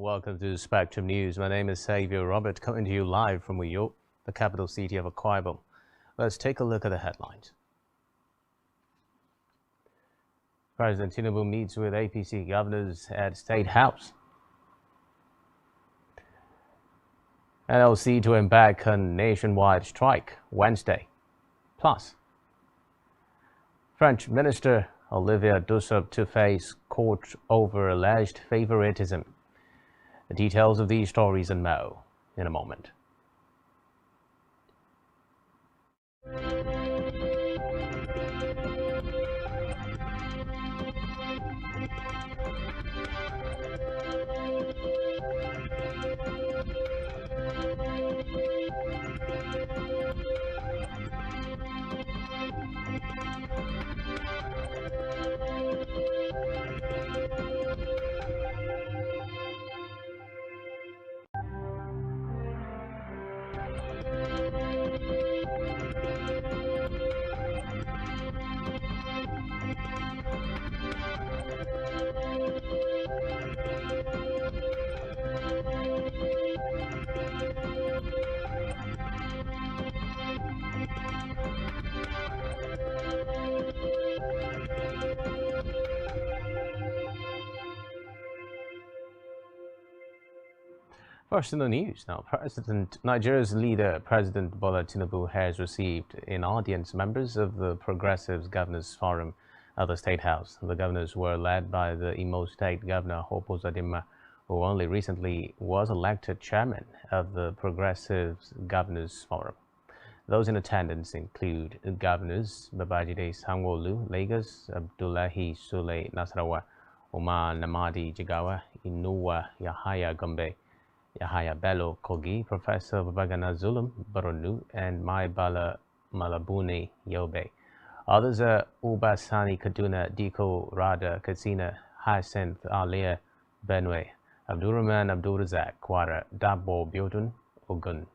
Welcome to Spectrum News. My name is Xavier Robert, coming to you live from Uyo, the capital city of Akwa Ibom. Let's take a look at the headlines. President Tinubu meets with APC governors at State House. NLC to embark on nationwide strike Wednesday. Plus, French Minister Olivier Dussopt to face court over alleged favoritism. The details of these stories and more in a moment. First in the news now, Nigeria's leader, President Bola Tinubu, has received in audience members of the Progressives Governors Forum at the State House. The governors were led by the Imo State Governor, Hope Uzodinma, who only recently was elected chairman of the Progressives Governors Forum. Those in attendance include Governors Babajide Sanwo-Olu, Lagos, Abdullahi Sule Nasarawa, Umar Namadi Jigawa, Inuwa Yahaya Gombe, Yahaya Bello Kogi, Professor Babagana Zulum Borno, and Maibala Malabuni Yobe. Others are Ubasani Kaduna, Diko Rada Katsina, Hyacinth Alia Benue, Abdurrahman Abdurazak Kwara, Dabo Biodun Ogun,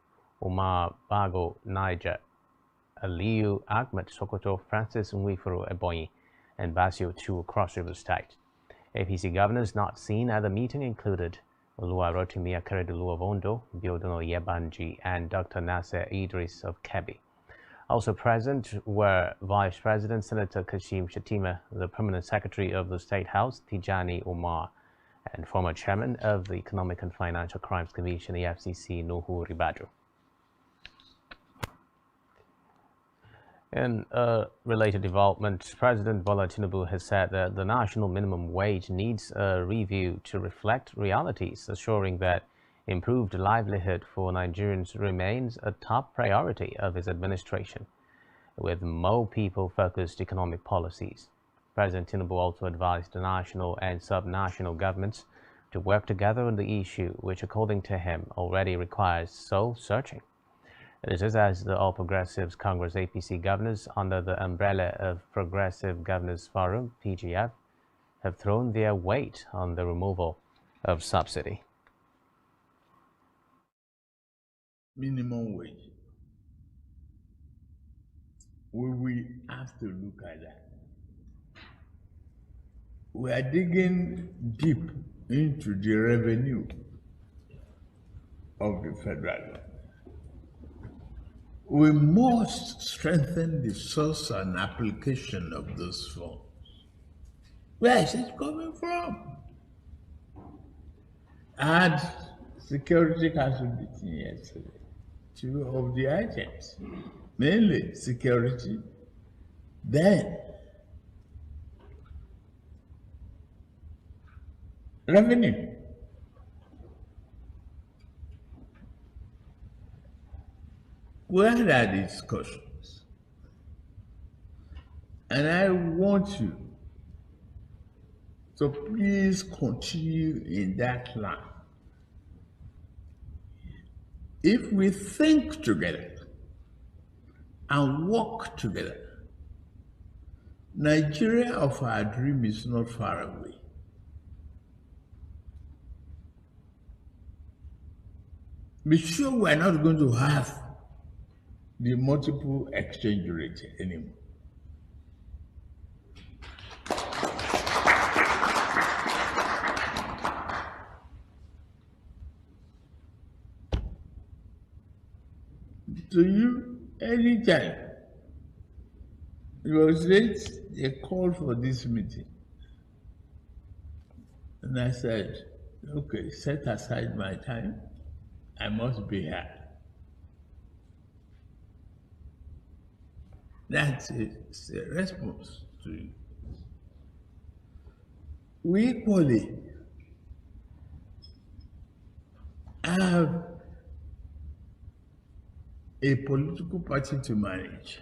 Umar Bago Niger, Aliyu Ahmed Sokoto, Francis Nwifuru Ebonyi, and Basio Chu Cross River State. APC governors not seen at the meeting included Oluwarotimi Akeredolu of Ondo, Biodun Oyebanji, and Dr. Nasser Idris of Kebbi. Also present were Vice President Senator Kashim Shettima, the Permanent Secretary of the State House, Tijani Umar, and former Chairman of the Economic and Financial Crimes Commission, EFCC, Nuhu Ribadu. In a related development, President Bola Tinubu has said that the national minimum wage needs a review to reflect realities, assuring that improved livelihood for Nigerians remains a top priority of his administration, with more people-focused economic policies. President Tinubu also advised the national and sub-national governments to work together on the issue, which, according to him, already requires soul-searching. This is as the All Progressives Congress APC governors, under the umbrella of Progressive Governors Forum, PGF, have thrown their weight on the removal of subsidy. Minimum wage. We have to look at that. We are digging deep into the revenue of the federal government. We must strengthen the source and application of those funds. Where is it coming from? I had Security Council meeting yesterday. Two of the items, mainly security, then revenue. We had our discussions, and I want you to please continue in that line. If we think together and work together, Nigeria of our dream is not far away. Be sure we're not going to have the multiple exchange rate anymore. to you anytime. It was late, they called for this meeting. And I said, okay, set aside my time. I must be here. That's a response to you. We equally have a political party to manage.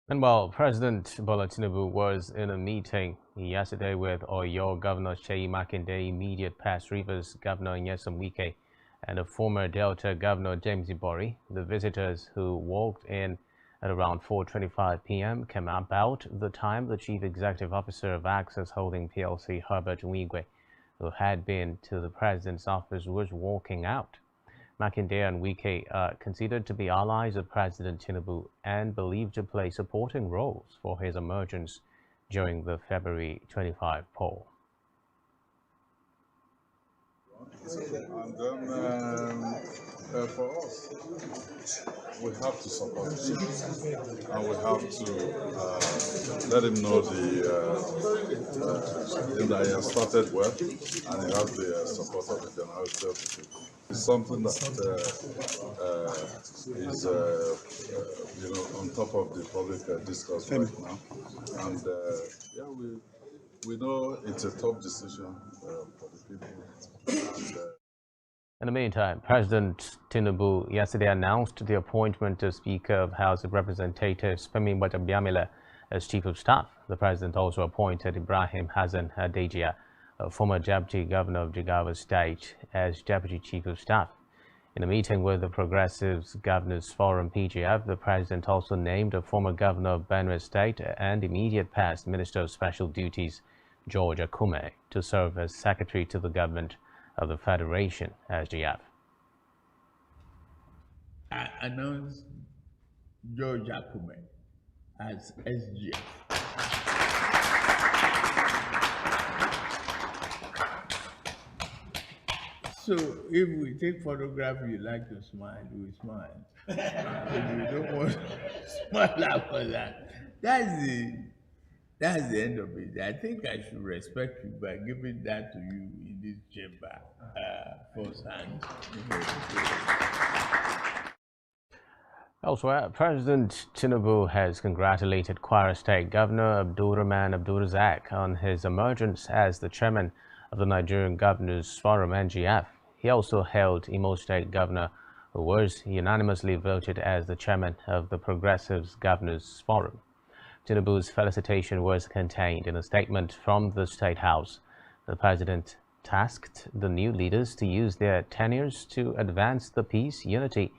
And while President Bola Tinubu was in a meeting yesterday with Oyo Governor Seyi Makinde, immediate past Rivers Governor Nyesom Wike, and a former Delta Governor James Ibori, the visitors who walked in at around 4:25 p.m. came about the time the Chief Executive Officer of Access Holding plc, Herbert Wigwe, who had been to the President's office, was walking out. Makinde and Wike are considered to be allies of President Tinubu and believed to play supporting roles for his emergence during the February 25 poll. And then for us, we have to support him, and we have to let him know that he has started well, and he has the support of the generality of the people. It's something that is on top of the public discourse right now, and yeah, we know it's a tough decision for the people. And, in the meantime, President Tinubu yesterday announced the appointment of Speaker of House of Representatives Femi Gbajabiamila as Chief of Staff. The President also appointed Ibrahim Hassan Adejia, a former Deputy Governor of Jigawa State, as Deputy Chief of Staff. In a meeting with the Progressives Governors Forum (PGF), the President also named a former Governor of Benue State and immediate past Minister of Special Duties George Akume to serve as Secretary to the Government of the Federation, SGF. I announced George Akume as SGF. So if we take photograph, you like to smile, we smile. If you don't want to smile after that, that's the end of it. I think I should respect you by giving that to you in this chamber firsthand. Elsewhere, President Tinubu has congratulated Kwara State Governor Abdulrahman Abdulrazak on his emergence as the chairman of the Nigerian Governors Forum (NGF). He also hailed Imo State Governor, who was unanimously voted as the chairman of the Progressives Governors Forum. Tinubu's felicitation was contained in a statement from the State House. The president tasked the new leaders to use their tenures to advance the peace, unity,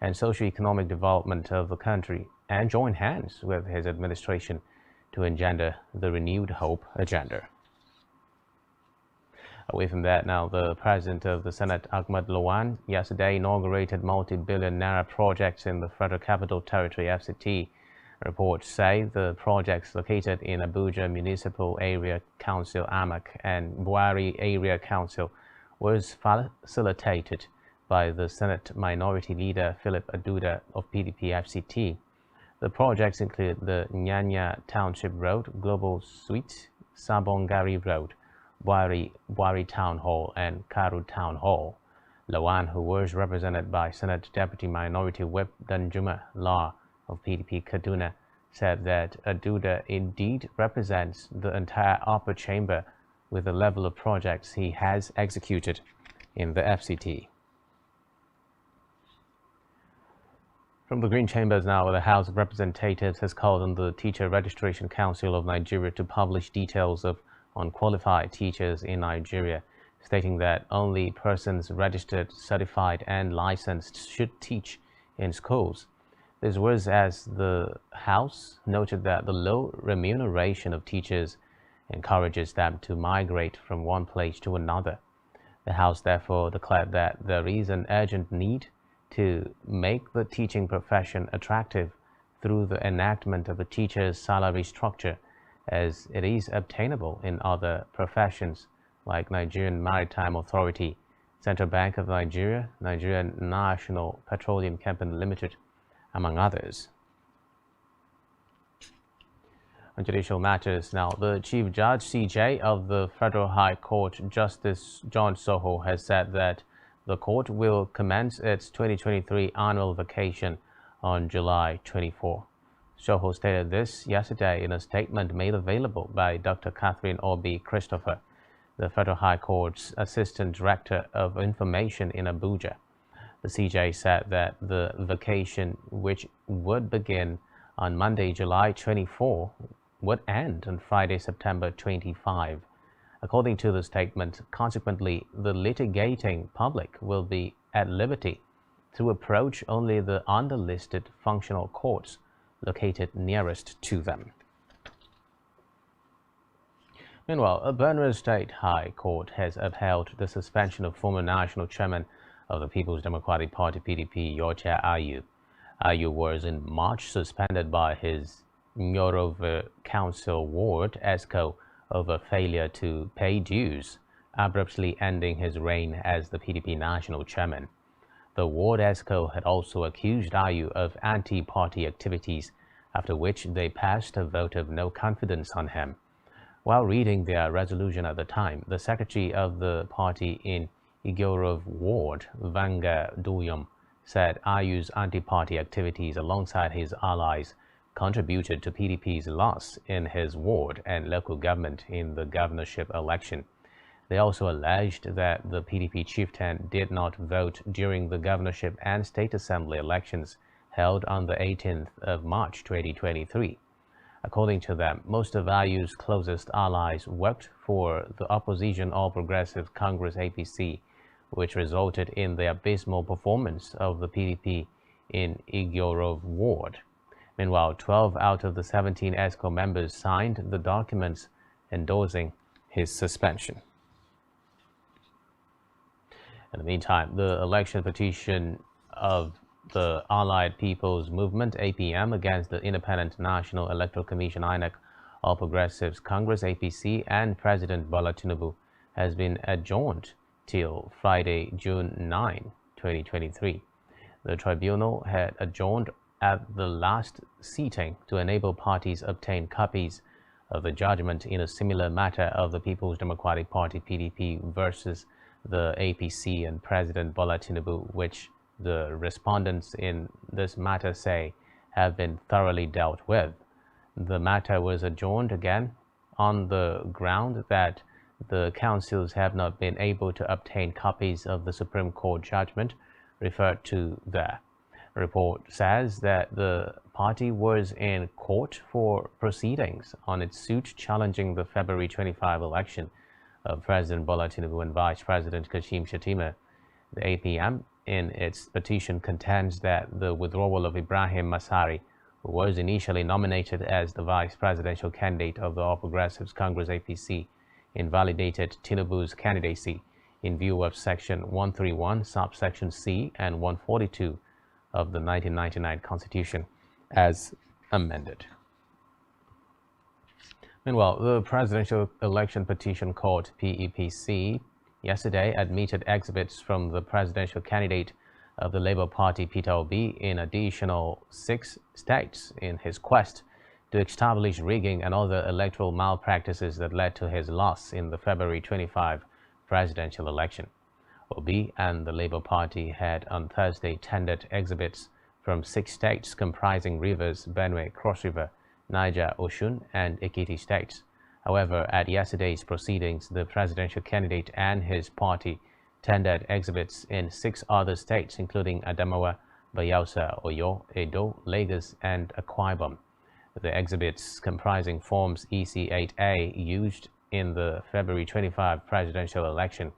and socio-economic development of the country and join hands with his administration to engender the renewed hope agenda. Away from that now, the President of the Senate, Ahmad Lawan, yesterday inaugurated multi-billion naira projects in the Federal Capital Territory FCT. Reports say the projects located in Abuja Municipal Area Council (AMAC) and Buhari Area Council was facilitated by the Senate Minority Leader Philip Aduda of PDP FCT. The projects include the Nyanya Township Road, Global Suite, Sabongari Road, Buhari Town Hall, and Karu Town Hall. Lawan, who was represented by Senate Deputy Minority Whip Danjuma Law of PDP Kaduna, said that Aduda indeed represents the entire upper chamber with the level of projects he has executed in the FCT. From the Green Chambers now, the House of Representatives has called on the Teacher Registration Council of Nigeria to publish details of unqualified teachers in Nigeria, stating that only persons registered, certified, and licensed should teach in schools. This was as the House noted that the low remuneration of teachers encourages them to migrate from one place to another. The House therefore declared that there is an urgent need to make the teaching profession attractive through the enactment of a teacher's salary structure, as it is obtainable in other professions like Nigerian Maritime Authority Central Bank of Nigeria, Nigerian National Petroleum Company Limited, among others. On judicial matters now, the Chief Judge CJ of the Federal High Court, Justice John Soho, has said that the court will commence its 2023 annual vacation on July 24. Soho stated this yesterday in a statement made available by Dr. Catherine Obi Christopher, the Federal High Court's Assistant Director of Information in Abuja. The CJ said that the vacation, which would begin on Monday, July 24, would end on Friday, September 25. According to the statement, consequently, the litigating public will be at liberty to approach only the underlisted functional courts located nearest to them. Meanwhile, a Benue State High Court has upheld the suspension of former national chairman of the People's Democratic Party (PDP), Yocha Ayu. Ayu was in March suspended by his Yorova Council Ward ESCO over failure to pay dues, abruptly ending his reign as the PDP national chairman. The Ward ESCO had also accused Ayu of anti-party activities, after which they passed a vote of no confidence on him. While reading their resolution at the time, the secretary of the party in Igorov Ward, Vanga Duyum, said Ayu's anti-party activities alongside his allies contributed to PDP's loss in his ward and local government in the governorship election. They also alleged that the PDP chieftain did not vote during the governorship and state assembly elections held on the 18th of March 2023. According to them, most of Ayu's closest allies worked for the opposition All Progressive Congress APC, which resulted in the abysmal performance of the PDP in Igorov Ward. Meanwhile, 12 out of the 17 ESCO members signed the documents endorsing his suspension. In the meantime, the election petition of the Allied People's Movement (APM) against the Independent National Electoral Commission (INEC), All Progressives Congress (APC), and President Bola Tinubu has been adjourned till Friday, June 9, 2023. The tribunal had adjourned at the last sitting to enable parties obtain copies of the judgment in a similar matter of the People's Democratic Party (PDP) versus the APC and President Bola Tinubu, which the respondents in this matter say have been thoroughly dealt with. The matter was adjourned again on the ground that the councils have not been able to obtain copies of the Supreme Court judgment referred to there. The report says that the party was in court for proceedings on its suit challenging the February 25 election of President Bola Tinubu and Vice President Kashim Shettima. The APM, in its petition, contends that the withdrawal of Ibrahim Masari, who was initially nominated as the vice presidential candidate of the All Progressives Congress APC, invalidated Tinubu's candidacy in view of Section 131, subsection C and 142 of the 1999 Constitution as amended. Meanwhile, the Presidential Election Petition Court (PEPC) yesterday admitted exhibits from the presidential candidate of the Labour Party Peter Obi in additional 6 states in his quest to establish rigging and other electoral malpractices that led to his loss in the February 25 presidential election. Obi and the Labour Party had on Thursday tendered exhibits from 6 states comprising Rivers, Benue, Cross River, Niger, Osun, and Ekiti states. However, at yesterday's proceedings, the presidential candidate and his party tendered exhibits in 6 other states, including Adamawa, Bayelsa, Oyo, Edo, Lagos, and Akwa Ibom. The exhibits, comprising forms EC8A used in the February 25 presidential election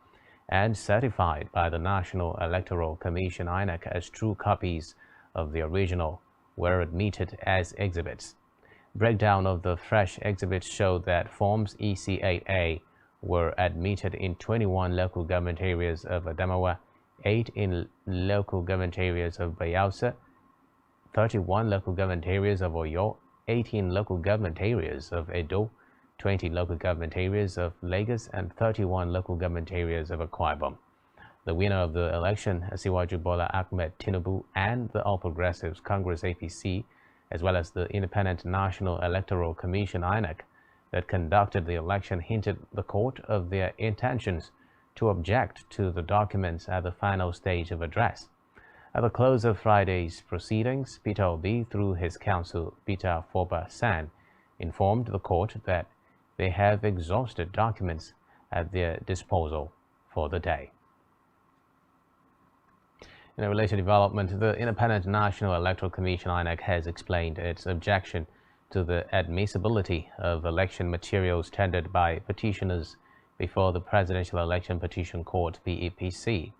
and certified by the National Electoral Commission (INEC) as true copies of the original, were admitted as exhibits. Breakdown of the fresh exhibits showed that forms EC8A were admitted in 21 local government areas of Adamawa, 8 in local government areas of Bayelsa, 31 local government areas of Oyo, 18 local government areas of Edo, 20 local government areas of Lagos, and 31 local government areas of Akwa Ibom. The winner of the election, Asiwaju Bola Ahmed Tinubu, and the All Progressives Congress APC, as well as the Independent National Electoral Commission INEC that conducted the election, hinted the court of their intentions to object to the documents at the final stage of address. At the close of Friday's proceedings, Peter Obi, through his counsel Peter Foba San, informed the court that they have exhausted documents at their disposal for the day. In a related development, the Independent National Electoral Commission INEC has explained its objection to the admissibility of election materials tendered by petitioners before the Presidential Election Petition Court (PEPC).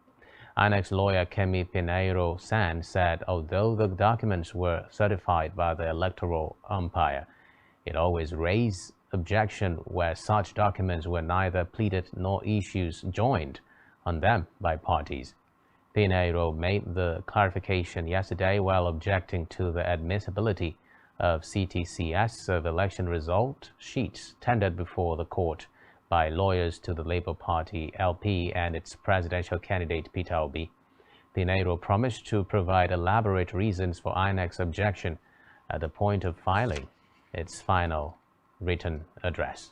INEC's lawyer Kemi Pinheiro San said although the documents were certified by the electoral umpire, it always raised objection where such documents were neither pleaded nor issues joined on them by parties. Pinheiro made the clarification yesterday while objecting to the admissibility of CTCS of election result sheets tendered before the court by lawyers to the Labour Party LP and its presidential candidate Peter Obi. Pinheiro promised to provide elaborate reasons for INEC's objection at the point of filing its final written address.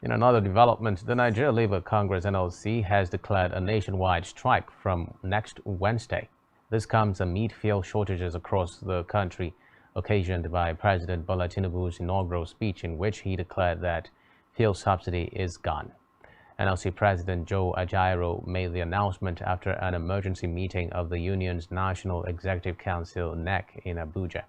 In another development, the Nigeria Labour Congress (NLC) has declared a nationwide strike from next Wednesday. This comes amid fuel shortages across the country, occasioned by President Bola Tinubu's inaugural speech in which he declared that fuel subsidy is gone. NLC President Joe Ajaero made the announcement after an emergency meeting of the union's National Executive Council (NEC) in Abuja.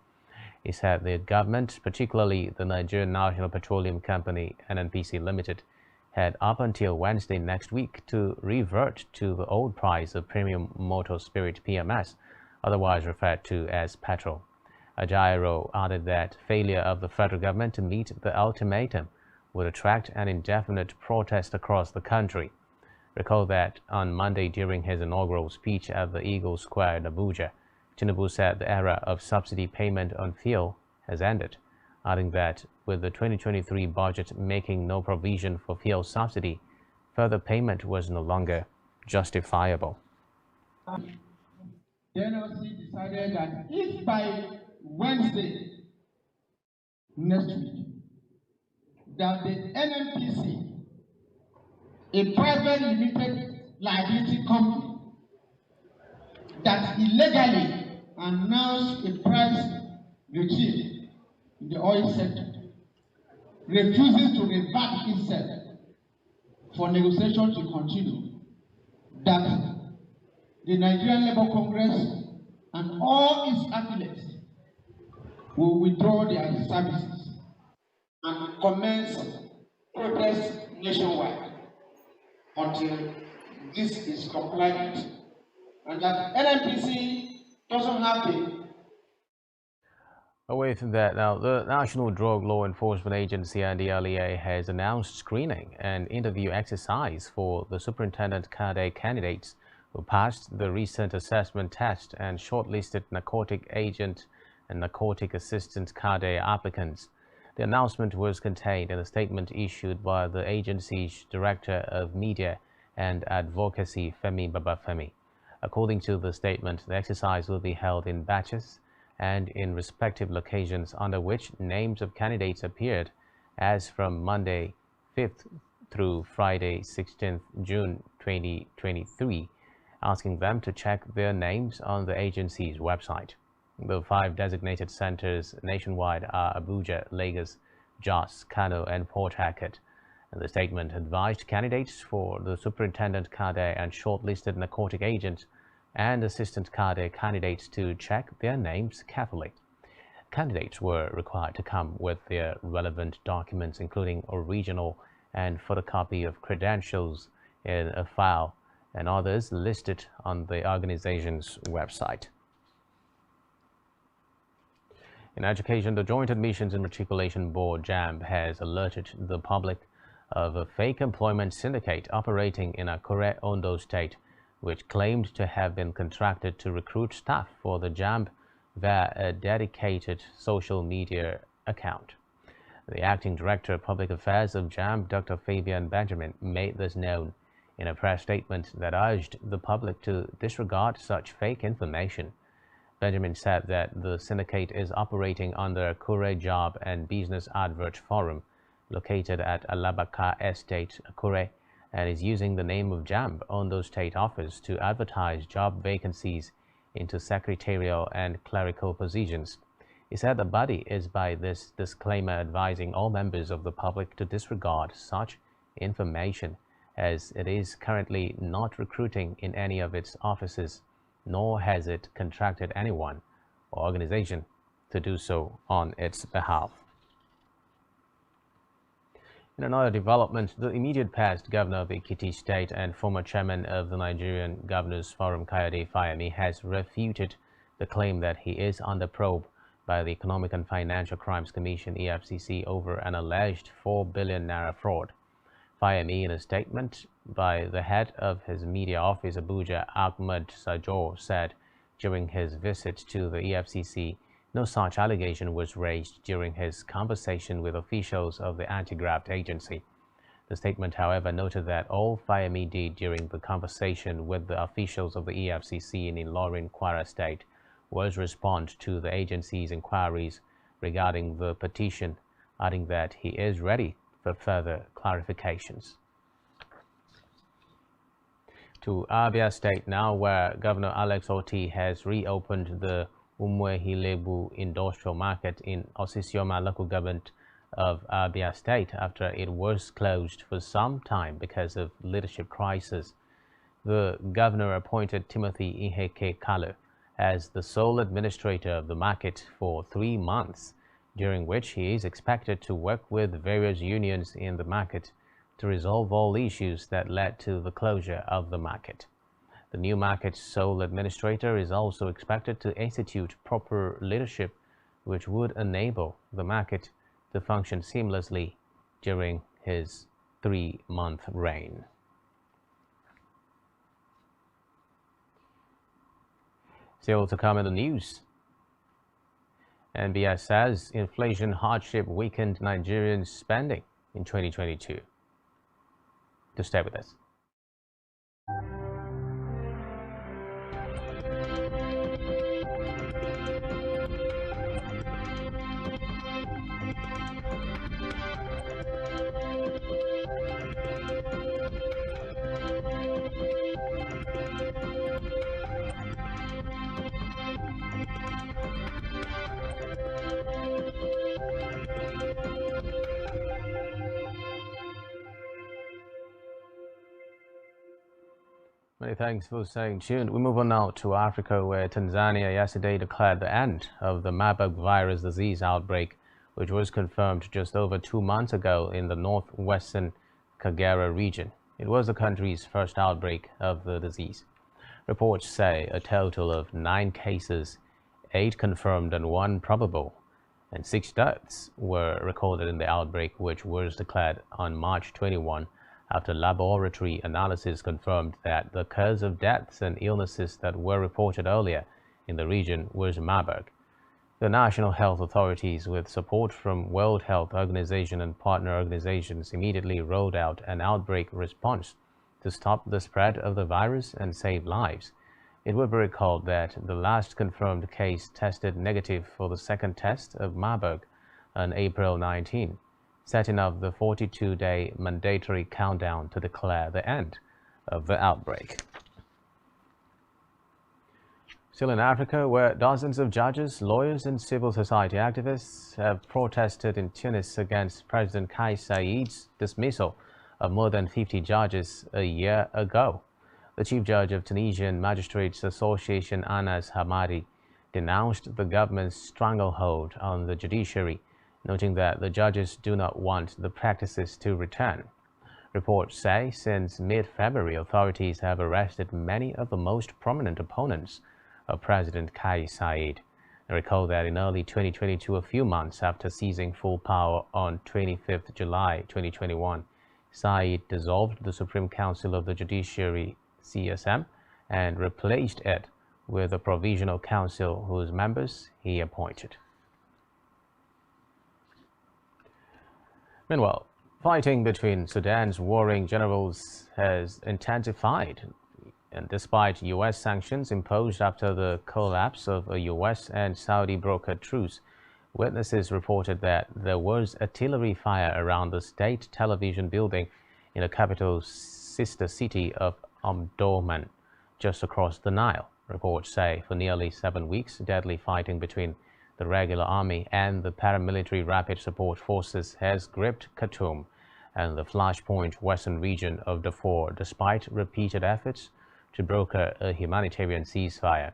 He said the government, particularly the Nigerian National Petroleum Company (NNPC) Limited, had up until Wednesday next week to revert to the old price of premium motor spirit (PMS), otherwise referred to as petrol. Ajaero added that failure of the federal government to meet the ultimatum would attract an indefinite protest across the country. Recall that on Monday during his inaugural speech at the Eagle Square in Abuja, Tinubu said the era of subsidy payment on fuel has ended, adding that with the 2023 budget making no provision for fuel subsidy, further payment was no longer justifiable. The NLC decided that if by Wednesday next week that the NNPC, a private limited liability company that illegally announced a price regime in the oil sector, refuses to revert itself for negotiation to continue, that the Nigerian Labour Congress and all its affiliates will withdraw their services and commence protests nationwide until this is complied with, and that NNPC doesn't have to. Away from that, now the National Drug Law Enforcement Agency (NDLEA) has announced screening and interview exercise for the superintendent cadre candidates who passed the recent assessment test and shortlisted narcotic agent and narcotic assistant cadre applicants. The announcement was contained in a statement issued by the agency's Director of Media and Advocacy, Femi Babafemi. According to the statement, the exercise will be held in batches and in respective locations under which names of candidates appeared as from Monday 5th through Friday 16th June 2023, asking them to check their names on the agency's website. The 5 designated centers nationwide are Abuja, Lagos, Jos, Kano, and Port Harcourt. And the statement advised candidates for the superintendent cadre and shortlisted narcotic agents and assistant cadre candidates to check their names carefully. Candidates were required to come with their relevant documents, including original and photocopy of credentials in a file and others listed on the organization's website. In education, the Joint Admissions and Matriculation Board (JAMB) has alerted the public of a fake employment syndicate operating in Akure, Ondo State, which claimed to have been contracted to recruit staff for the JAMB via a dedicated social media account. The acting director of public affairs of JAMB, Dr. Fabian Benjamin, made this known in a press statement that urged the public to disregard such fake information. Benjamin said that the syndicate is operating under Akure Job and Business Advert Forum, located at Alabaka Estate, Akure, and is using the name of JAMB, Ondo State Office, to advertise job vacancies into secretarial and clerical positions. He said the body is by this disclaimer advising all members of the public to disregard such information, as it is currently not recruiting in any of its offices, nor has it contracted anyone or organization to do so on its behalf. In another development, the immediate past governor of Ekiti State and former chairman of the Nigerian Governors Forum, Kayode Fayemi, has refuted the claim that he is under probe by the Economic and Financial Crimes Commission (EFCC) over an alleged 4 billion naira fraud. Fayemi, in a statement by the head of his media office, Abuja, Ahmed Sajor, said during his visit to the EFCC, no such allegation was raised during his conversation with officials of the anti-graft agency. The statement, however, noted that all Fayemi did during the conversation with the officials of the EFCC in Ilorin, Kwara State was respond to the agency's inquiries regarding the petition, adding that he is ready for further clarifications. To Abia State now, where Governor Alex Oti has reopened the Umuehilebu Industrial Market in Osisioma local government of Abia State after it was closed for some time because of leadership crisis. The governor appointed Timothy Iheke Kalu as the sole administrator of the market for 3 months, during which he is expected to work with various unions in the market to resolve all issues that led to the closure of the market. The new market's sole administrator is also expected to institute proper leadership, which would enable the market to function seamlessly during his 3-month reign. Still to come in the news. NBS says inflation hardship weakened Nigerian spending in 2022. To stay with us. Many thanks for staying tuned. We move on now to Africa, where Tanzania yesterday declared the end of the Marburg virus disease outbreak, which was confirmed just over 2 months ago in the northwestern Kagera region. It was the country's first outbreak of the disease. Reports say a total of 9 cases, 8 confirmed and 1 probable, and 6 deaths were recorded in the outbreak, which was declared on March 21. After laboratory analysis confirmed that the cause of deaths and illnesses that were reported earlier in the region was Marburg. The national health authorities, with support from World Health Organization and partner organizations, immediately rolled out an outbreak response to stop the spread of the virus and save lives. It will be recalled that the last confirmed case tested negative for the second test of Marburg on April 19. Setting up the 42-day mandatory countdown to declare the end of the outbreak. Still in Africa, where dozens of judges, lawyers and civil society activists have protested in Tunis against President Kais Saied's dismissal of more than 50 judges a year ago. The chief judge of Tunisian Magistrates Association, Anas Hamadi, denounced the government's stranglehold on the judiciary, noting that the judges do not want the practices to return. Reports say since mid-February, authorities have arrested many of the most prominent opponents of President Kais Saied. I recall that in early 2022, a few months after seizing full power on 25th July 2021, Saied dissolved the Supreme Council of the Judiciary, CSM, and replaced it with a provisional council whose members he appointed. Meanwhile, fighting between Sudan's warring generals has intensified, and despite U.S. sanctions imposed after the collapse of a U.S. and Saudi brokered truce, witnesses reported that there was artillery fire around the state television building in the capital's sister city of Omdurman, just across the Nile. Reports say for nearly 7 weeks, deadly fighting between the regular army and the paramilitary rapid support forces has gripped Khartoum and the flashpoint western region of Darfur, despite repeated efforts to broker a humanitarian ceasefire.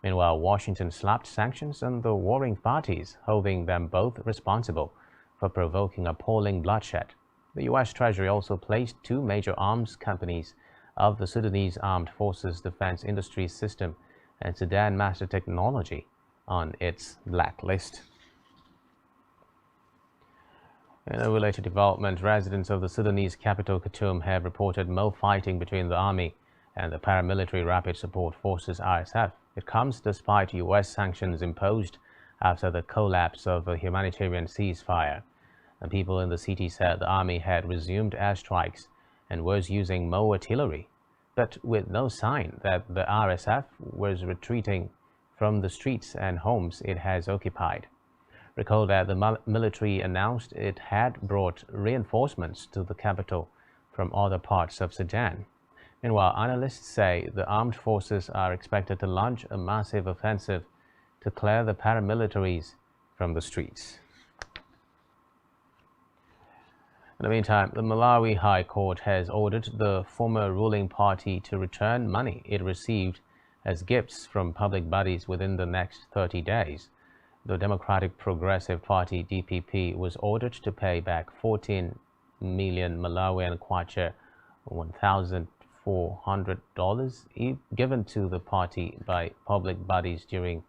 Meanwhile, Washington slapped sanctions on the warring parties, holding them both responsible for provoking appalling bloodshed. The U.S. Treasury also placed 2 major arms companies of the Sudanese Armed Forces Defense Industry System and Sudan Master Technology on its blacklist. In a related development, residents of the Sudanese capital Khartoum have reported more fighting between the army and the paramilitary rapid support forces RSF. It comes despite U.S. sanctions imposed after the collapse of a humanitarian ceasefire. And people in the city said the army had resumed airstrikes and was using more artillery, but with no sign that the RSF was retreating from the streets and homes it has occupied. Recall that the military announced it had brought reinforcements to the capital from other parts of Sudan. Meanwhile, analysts say the armed forces are expected to launch a massive offensive to clear the paramilitaries from the streets. In the meantime, the Malawi High Court has ordered the former ruling party to return money it received as gifts from public bodies within the next 30 days. The Democratic Progressive Party DPP was ordered to pay back 14 million Malawian kwacha, $1,400, given to the party by public bodies during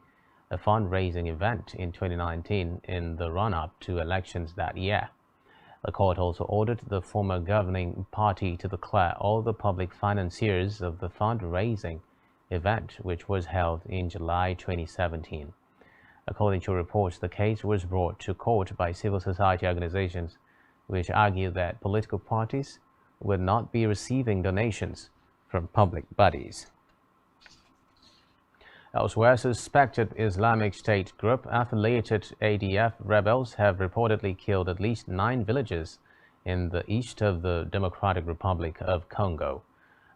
a fundraising event in 2019 in the run-up to elections that year. The court also ordered the former governing party to declare all the public financiers of the fundraising event, which was held in July 2017. According to reports, the case was brought to court by civil society organizations, which argue that political parties would not be receiving donations from public bodies. Elsewhere, suspected Islamic State group-affiliated ADF rebels have reportedly killed at least 9 villagers in the east of the Democratic Republic of Congo.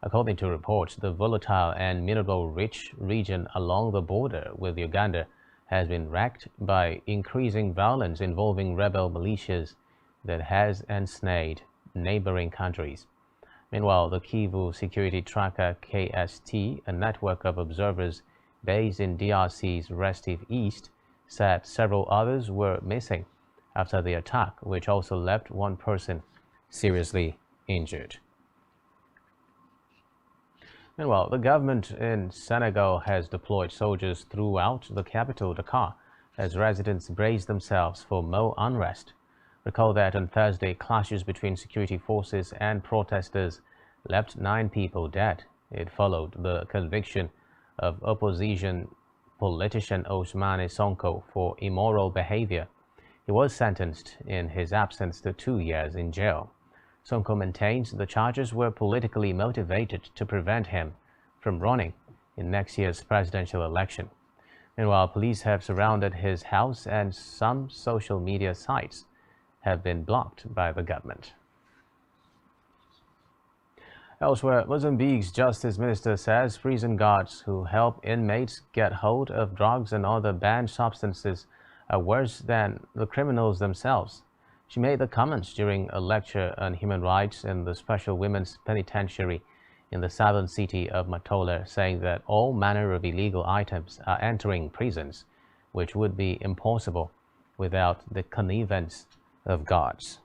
According to reports, the volatile and mineral-rich region along the border with Uganda has been racked by increasing violence involving rebel militias that has ensnared neighboring countries. Meanwhile, the Kivu security tracker KST, a network of observers based in DRC's restive east, said several others were missing after the attack, which also left 1 person seriously injured. Meanwhile, the government in Senegal has deployed soldiers throughout the capital, Dakar, as residents brace themselves for more unrest. Recall that on Thursday, clashes between security forces and protesters left 9 people dead. It followed the conviction of opposition politician Ousmane Sonko for immoral behavior. He was sentenced in his absence to 2 years in jail. Sonko maintains the charges were politically motivated to prevent him from running in next year's presidential election. Meanwhile, police have surrounded his house and some social media sites have been blocked by the government. Elsewhere, Mozambique's Justice Minister says prison guards who help inmates get hold of drugs and other banned substances are worse than the criminals themselves. She made the comments during a lecture on human rights in the Special Women's Penitentiary in the southern city of Matola, saying that all manner of illegal items are entering prisons, which would be impossible without the connivance of guards.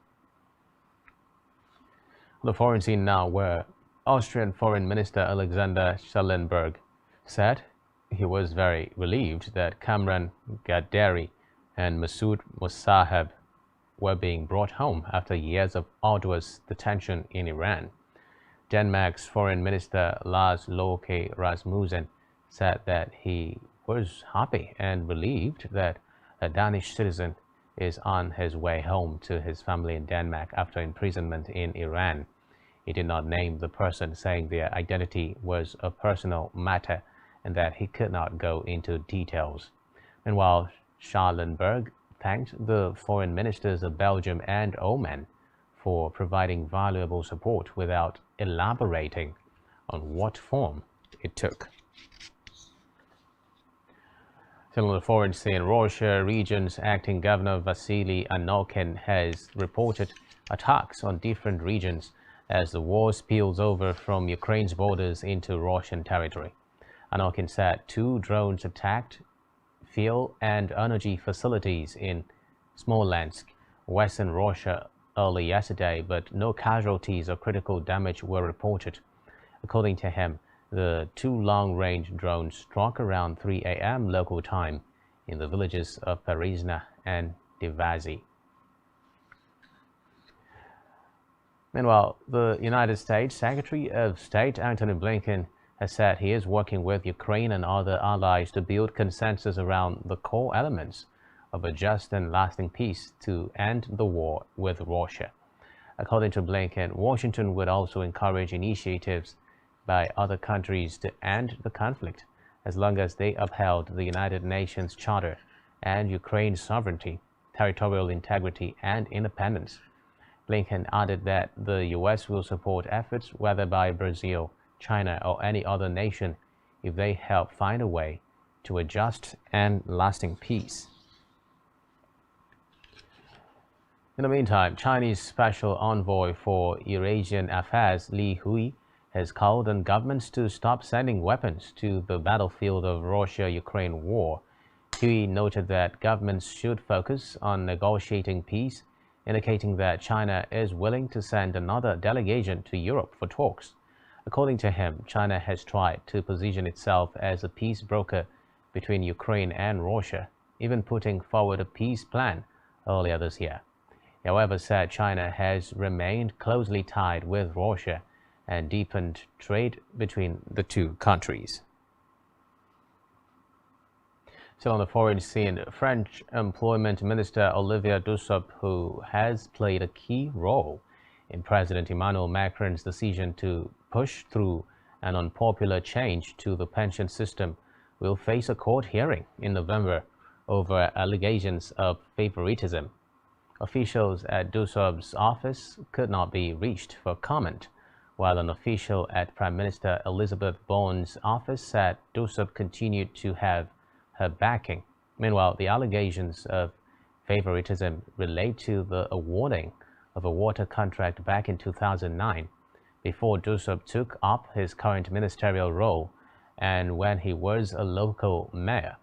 The foreign scene now, where Austrian Foreign Minister Alexander Schallenberg said he was very relieved that Kamran Gaddari and Masoud Mosahab were being brought home after years of arduous detention in Iran. Denmark's Foreign Minister Lars Løkke Rasmussen said that he was happy and relieved that a Danish citizen is on his way home to his family in Denmark after imprisonment in Iran. He did not name the person, saying their identity was a personal matter and that he could not go into details. Meanwhile, Schallenberg thanked the foreign ministers of Belgium and Oman for providing valuable support without elaborating on what form it took. Still on the foreign scene, Russia region's acting governor Vasily Anokin has reported attacks on different regions as the war spills over from Ukraine's borders into Russian territory. Anokin said 2 drones attacked fuel and energy facilities in Smolensk, western Russia, early yesterday, but no casualties or critical damage were reported. According to him, the 2 long-range drones struck around 3 a.m. local time in the villages of Perizna and Divazi. Meanwhile, the United States Secretary of State Antony Blinken has said he is working with Ukraine and other allies to build consensus around the core elements of a just and lasting peace to end the war with Russia. According to Blinken, Washington would also encourage initiatives by other countries to end the conflict as long as they upheld the United Nations Charter and Ukraine's sovereignty, territorial integrity, and independence. Blinken added that the U.S. will support efforts whether by Brazil, China, or any other nation if they help find a way to a just and lasting peace. In the meantime, Chinese Special Envoy for Eurasian Affairs Li Hui has called on governments to stop sending weapons to the battlefield of Russia-Ukraine war. Hui noted that governments should focus on negotiating peace, indicating that China is willing to send another delegation to Europe for talks. According to him, China has tried to position itself as a peace broker between Ukraine and Russia, even putting forward a peace plan earlier this year. He, however, said China has remained closely tied with Russia and deepened trade between the 2 countries. Still on the foreign scene, French Employment Minister Olivier Dussopt, who has played a key role in President Emmanuel Macron's decision to push through an unpopular change to the pension system, will face a court hearing in November over allegations of favoritism. Officials at Dussopt's office could not be reached for comment, while an official at Prime Minister Elizabeth Borne's office said Dussopt continued to have her backing. Meanwhile, the allegations of favoritism relate to the awarding of a water contract back in 2009, before Dussopt took up his current ministerial role and when he was a local mayor.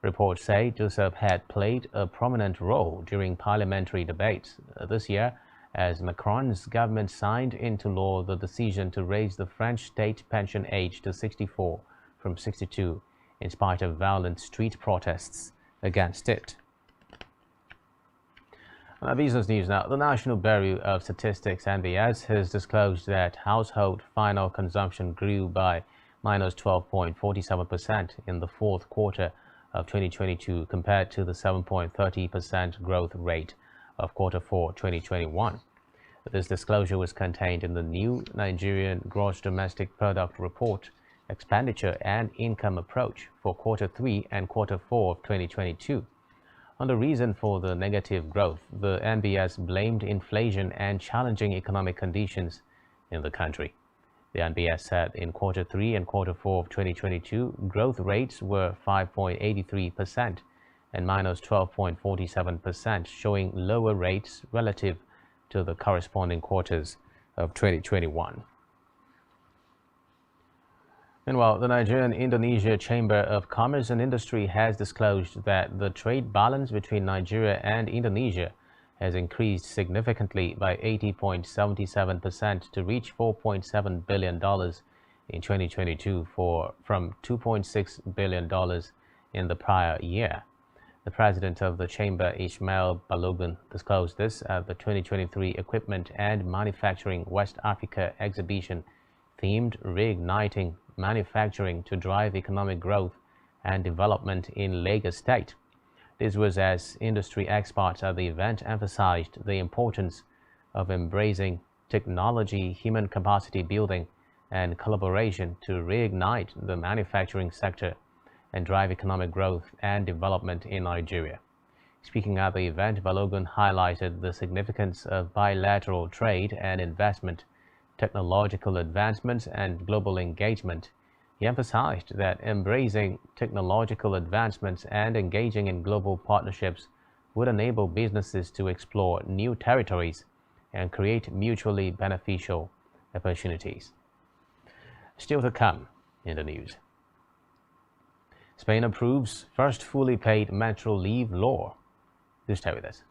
Reports say Dussopt had played a prominent role during parliamentary debates this year as Macron's government signed into law the decision to raise the French state pension age to 64 from 62, in spite of violent street protests against it. Business news now. The National Bureau of Statistics (NBS) has disclosed that household final consumption grew by -12.47% in the 4th quarter of 2022 compared to the 7.30% growth rate of Q4 2021. This disclosure was contained in the new Nigerian Gross Domestic Product Report, Expenditure and Income Approach for Q3 and Q4 of 2022. On the reason for the negative growth, the NBS blamed inflation and challenging economic conditions in the country. The NBS said in Q3 and Q4 of 2022, growth rates were 5.83% and -12.47%, showing lower rates relative to the corresponding quarters of 2021. Meanwhile, the Nigerian-Indonesia Chamber of Commerce and Industry has disclosed that the trade balance between Nigeria and Indonesia has increased significantly by 80.77% to reach $4.7 billion in 2022 from $2.6 billion in the prior year. The president of the chamber, Ismail Balogun, disclosed this at the 2023 Equipment and Manufacturing West Africa exhibition themed Reigniting Manufacturing to Drive Economic Growth and Development in Lagos State. This was as industry experts at the event emphasized the importance of embracing technology, human capacity building, and collaboration to reignite the manufacturing sector and drive economic growth and development in Nigeria. Speaking at the event, Balogun highlighted the significance of bilateral trade and investment, technological advancements, and global engagement. He emphasized that embracing technological advancements and engaging in global partnerships would enable businesses to explore new territories and create mutually beneficial opportunities. Still to come in the news. Spain approves first fully paid menstrual leave law. Do stay with us.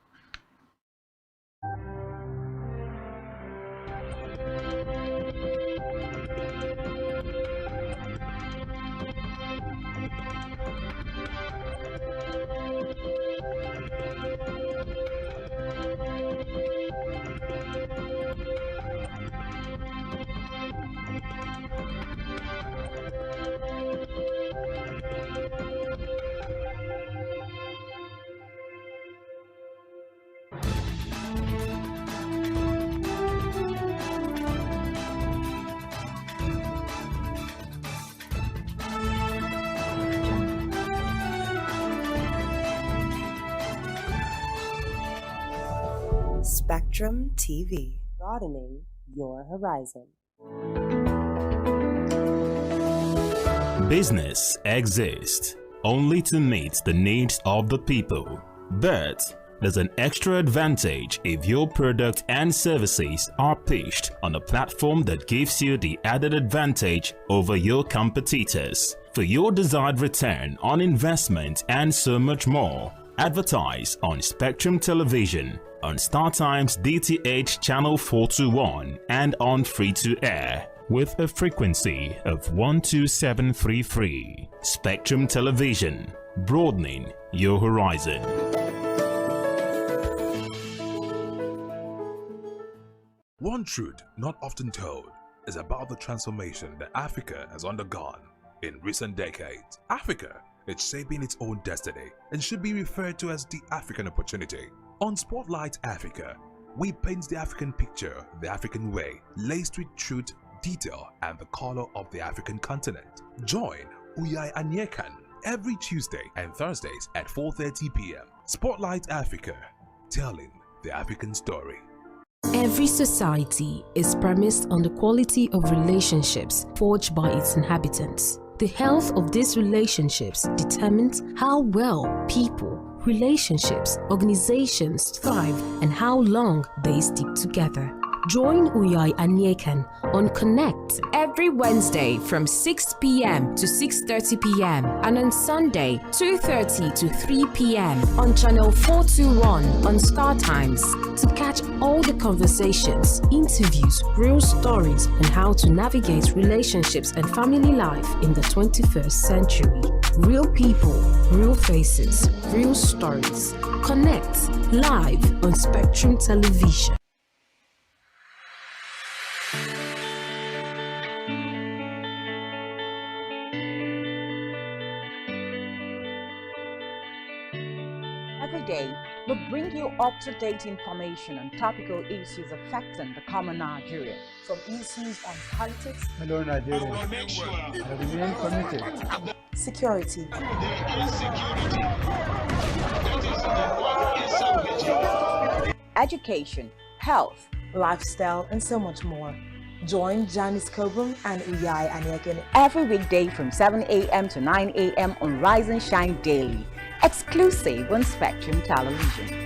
Spectrum TV, broadening your horizon. Business exists only to meet the needs of the people, but there's an extra advantage if your product and services are pitched on a platform that gives you the added advantage over your competitors. For your desired return on investment and so much more, advertise on Spectrum Television, on StarTime's DTH Channel 421 and on free-to-air with a frequency of 12733. Spectrum Television, broadening your horizon. One truth not often told is about the transformation that Africa has undergone in recent decades. Africa is shaping its own destiny and should be referred to as the African opportunity. On Spotlight Africa, we paint the African picture the African way, laced with truth, detail, and the color of the African continent. Join Uyai Anyekan every Tuesday and Thursdays at 4:30 p.m. Spotlight Africa, telling the African story. Every society is premised on the quality of relationships forged by its inhabitants. The health of these relationships determines how well people, relationships, organizations thrive and how long they stick together. Join Uyai Anyekan on Connect every Wednesday from 6 p.m. to 6:30 p.m. and on Sunday 2:30 to 3 p.m. on Channel 421 on StarTimes to catch all the conversations, interviews, real stories, and how to navigate relationships and family life in the 21st century. Real people, real faces, real stories. Connect live on Spectrum Television. Every day, we bring you up-to-date information on topical issues affecting the common Nigerian. From issues on politics, Hello, Nigeria. I remain committed. Security. Education, health, Lifestyle, and so much more. Join Janice Kobum and Uyai Anyekan every weekday from 7 a.m. to 9 a.m. on Rise and Shine Daily, exclusive on Spectrum Television.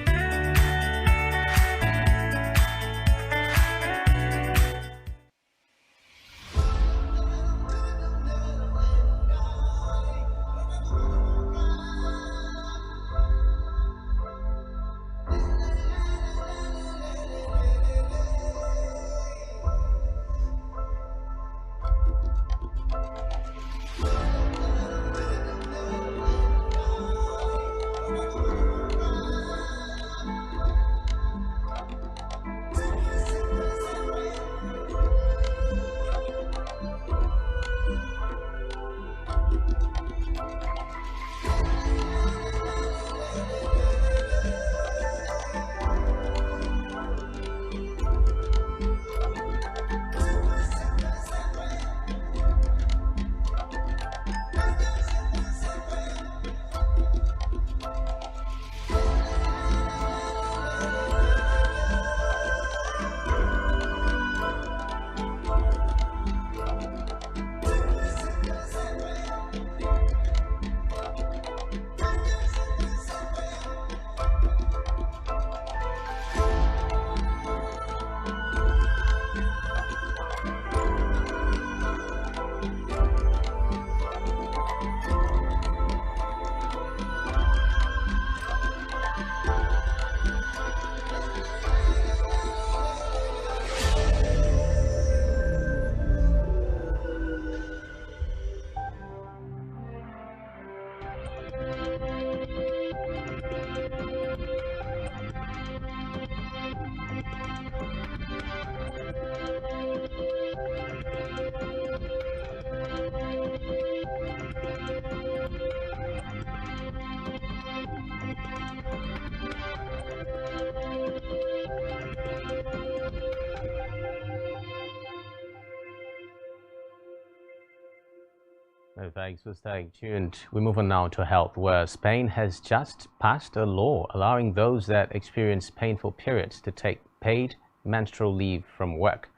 No, thanks for staying tuned. We move on now to health, where Spain has just passed a law allowing those that experience painful periods to take paid menstrual leave from work.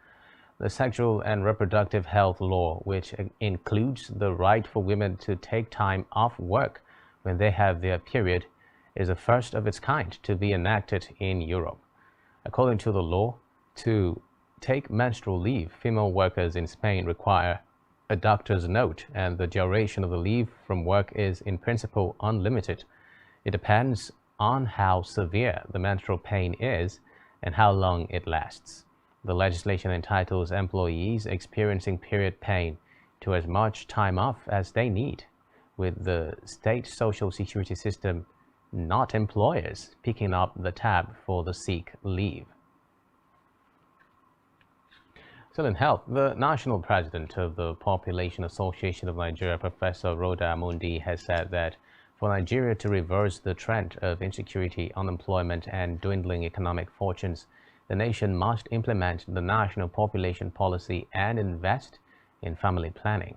The Sexual and Reproductive Health Law, which includes the right for women to take time off work when they have their period, is the first of its kind to be enacted in Europe. According to the law, to take menstrual leave, female workers in Spain require a doctor's note, and the duration of the leave from work is in principle unlimited. It depends on how severe the menstrual pain is and how long it lasts. The legislation entitles employees experiencing period pain to as much time off as they need, with the state social security system, not employers, picking up the tab for the sick leave. Still in health, the national president of the Population Association of Nigeria, Professor Rhoda Mundi, has said that for Nigeria to reverse the trend of insecurity, unemployment, and dwindling economic fortunes, the nation must implement the national population policy and invest in family planning.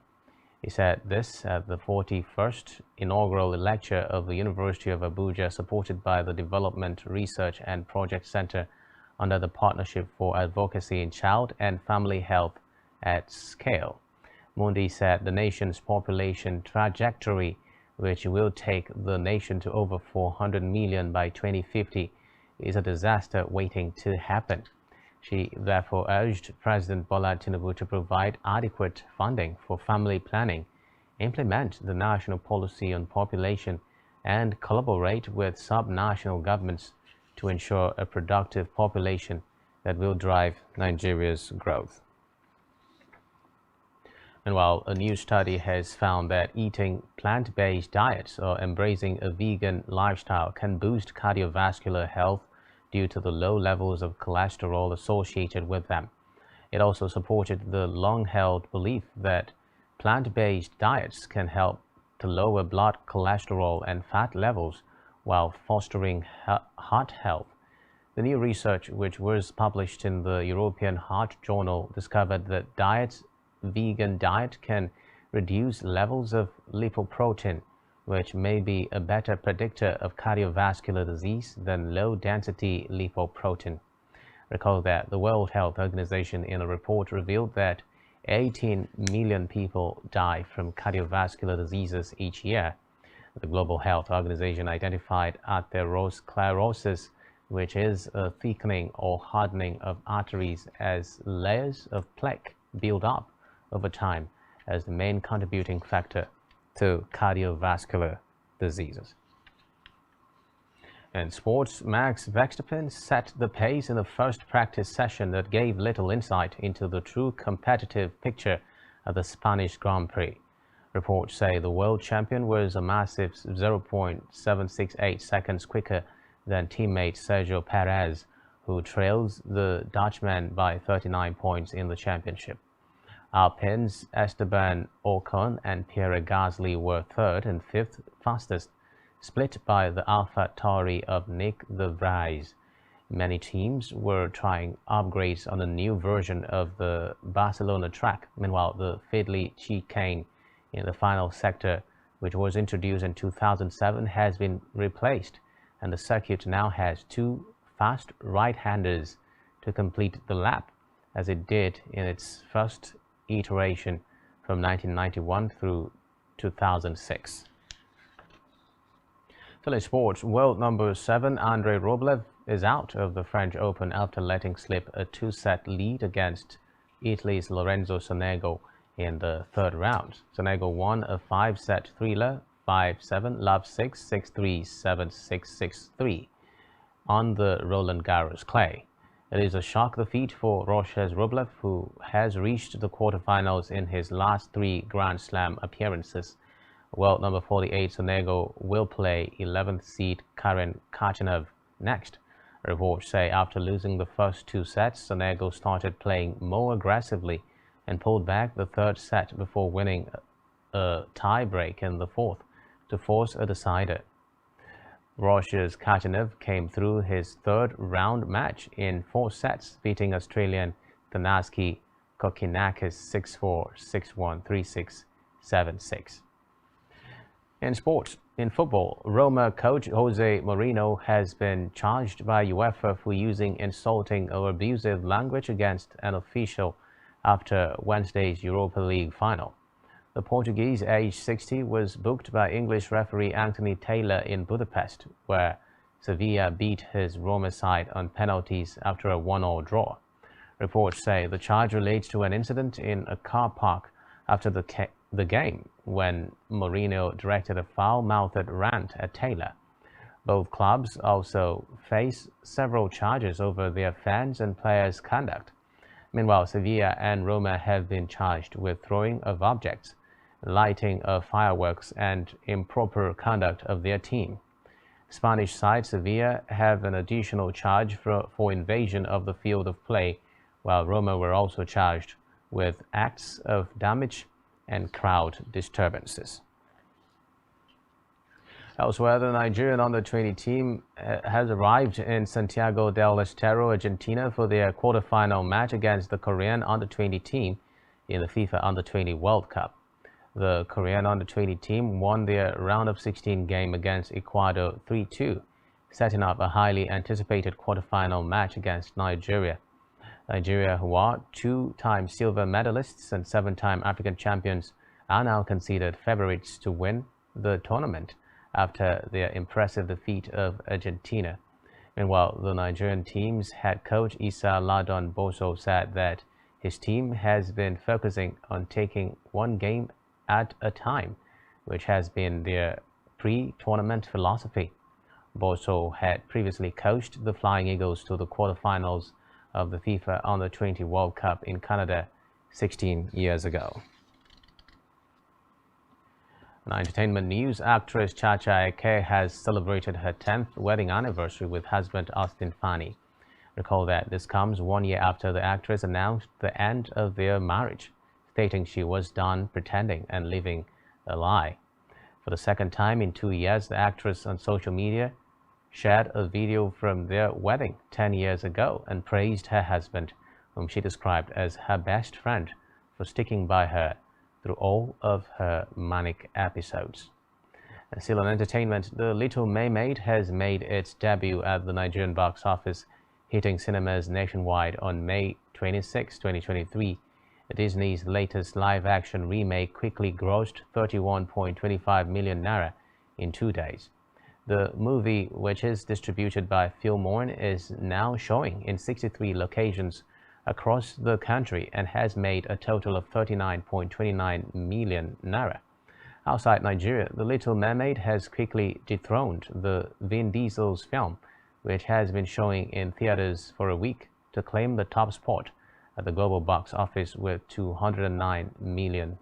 He said this at the 41st inaugural lecture of the University of Abuja, supported by the Development Research and Project Center under the Partnership for Advocacy in Child and Family Health at Scale. Mundi said the nation's population trajectory, which will take the nation to over 400 million by 2050, is a disaster waiting to happen. She therefore urged President Bola Tinubu to provide adequate funding for family planning, implement the national policy on population, and collaborate with sub-national governments to ensure a productive population that will drive Nigeria's growth. Meanwhile, a new study has found that eating plant-based diets or embracing a vegan lifestyle can boost cardiovascular health due to the low levels of cholesterol associated with them. It also supported the long-held belief that plant-based diets can help to lower blood cholesterol and fat levels while fostering heart health. The new research, which was published in the European Heart Journal, discovered that vegan diet can reduce levels of lipoprotein, which may be a better predictor of cardiovascular disease than low-density lipoprotein. Recall that the World Health Organization in a report revealed that 18 million people die from cardiovascular diseases each year. The Global Health Organization identified atherosclerosis, which is a thickening or hardening of arteries as layers of plaque build up over time, as the main contributing factor to cardiovascular diseases. In sports, Max Verstappen set the pace in the first practice session that gave little insight into the true competitive picture of the Spanish Grand Prix. Reports say the world champion was a massive 0.768 seconds quicker than teammate Sergio Perez, who trails the Dutchman by 39 points in the championship. Alpine's Esteban Ocon and Pierre Gasly were third and fifth fastest, split by the AlphaTauri of Nick de Vries. Many teams were trying upgrades on the new version of the Barcelona track. Meanwhile, the fiddly chicane in the final sector, which was introduced in 2007, has been replaced, and the circuit now has two fast right-handers to complete the lap, as it did in its first iteration from 1991 through 2006. Still in sports, world number 7 Andrei Rublev is out of the French Open after letting slip a 2-set lead against Italy's Lorenzo Sonego in the third round. Sonego won a 5-set thriller, 5-7, love 6, 6-3, 7-6, 6-3 on the Roland Garros clay. It is a shock defeat for Russia's Rublev, who has reached the quarterfinals in his last 3 Grand Slam appearances. World number 48 Sonego will play 11th seed Karen Khachanov next. Reports say after losing the first 2 sets, Sonego started playing more aggressively and pulled back the third set before winning a tie-break in the fourth to force a decider. Russia's Khachanov came through his third round match in 4 sets, beating Australian Thanaski Kokinakis 6-4, 6-1, 3-6, 7-6. In sports, in football, Roma coach Jose Mourinho has been charged by UEFA for using insulting or abusive language against an official after Wednesday's Europa League final. The Portuguese, aged 60, was booked by English referee Anthony Taylor in Budapest, where Sevilla beat his Roma side on penalties after a 1-1 draw. Reports say the charge relates to an incident in a car park after the game, when Mourinho directed a foul-mouthed rant at Taylor. Both clubs also face several charges over their fans' and players' conduct. Meanwhile, Sevilla and Roma have been charged with throwing of objects, lighting of fireworks, and improper conduct of their team. Spanish side Sevilla have an additional charge for invasion of the field of play, while Roma were also charged with acts of damage and crowd disturbances. Elsewhere, the Nigerian under-20 team has arrived in Santiago del Estero, Argentina for their quarter-final match against the Korean under-20 team in the FIFA Under-20 World Cup. The Korean under-20 team won their round of 16 game against Ecuador 3-2, setting up a highly anticipated quarter-final match against Nigeria. Nigeria, who are 2-time silver medalists and 7-time African champions, are now considered favorites to win the tournament after their impressive defeat of Argentina. Meanwhile, the Nigerian team's head coach Issa Ladon Boso said that his team has been focusing on taking one game at a time, which has been their pre-tournament philosophy. Boso had previously coached the Flying Eagles to the quarterfinals of the FIFA Under-20 World Cup in Canada 16 years ago. In entertainment news, actress Chacha Eke has celebrated her 10th wedding anniversary with husband Austin Fani. Recall that this comes 1 year after the actress announced the end of their marriage, stating she was done pretending and living a lie. For the second time in 2 years, the actress on social media shared a video from their wedding 10 years ago and praised her husband, whom she described as her best friend, for sticking by her through all of her manic episodes. And still on entertainment, The Little Mermaid has made its debut at the Nigerian box office, hitting cinemas nationwide on May 26, 2023. Disney's latest live-action remake quickly grossed 31.25 million naira in 2 days. The movie, which is distributed by Filmorn, is now showing in 63 locations across the country and has made a total of 39.29 million naira. Outside Nigeria, The Little Mermaid has quickly dethroned the Vin Diesel's film, which has been showing in theaters for a week, to claim the top spot at the global box office with $209 million.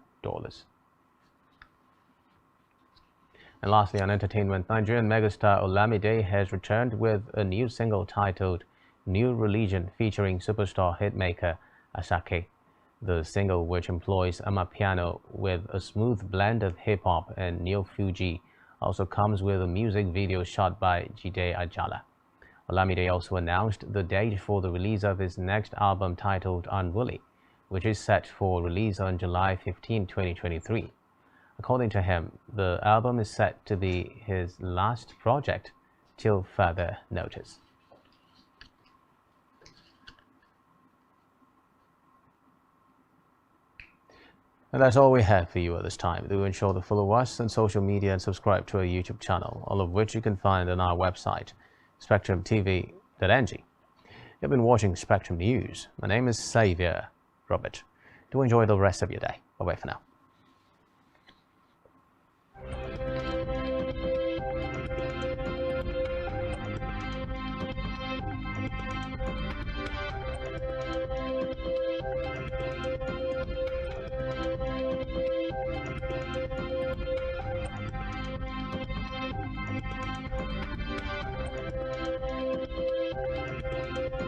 And lastly, on entertainment, Nigerian megastar Olamide has returned with a new single titled New Religion, featuring superstar hitmaker Asake. The single, which employs amapiano with a smooth blend of hip-hop and neo-fuji, also comes with a music video shot by Jide Ajala. Olamide also announced the date for the release of his next album titled Unwilly, which is set for release on July 15, 2023. According to him, the album is set to be his last project till further notice. And that's all we have for you at this time. Do ensure to follow us on social media and subscribe to our YouTube channel, all of which you can find on our website, spectrumtv.ng. You've been watching Spectrum News. My name is Xavier Robert. Do enjoy the rest of your day. Bye-bye for now.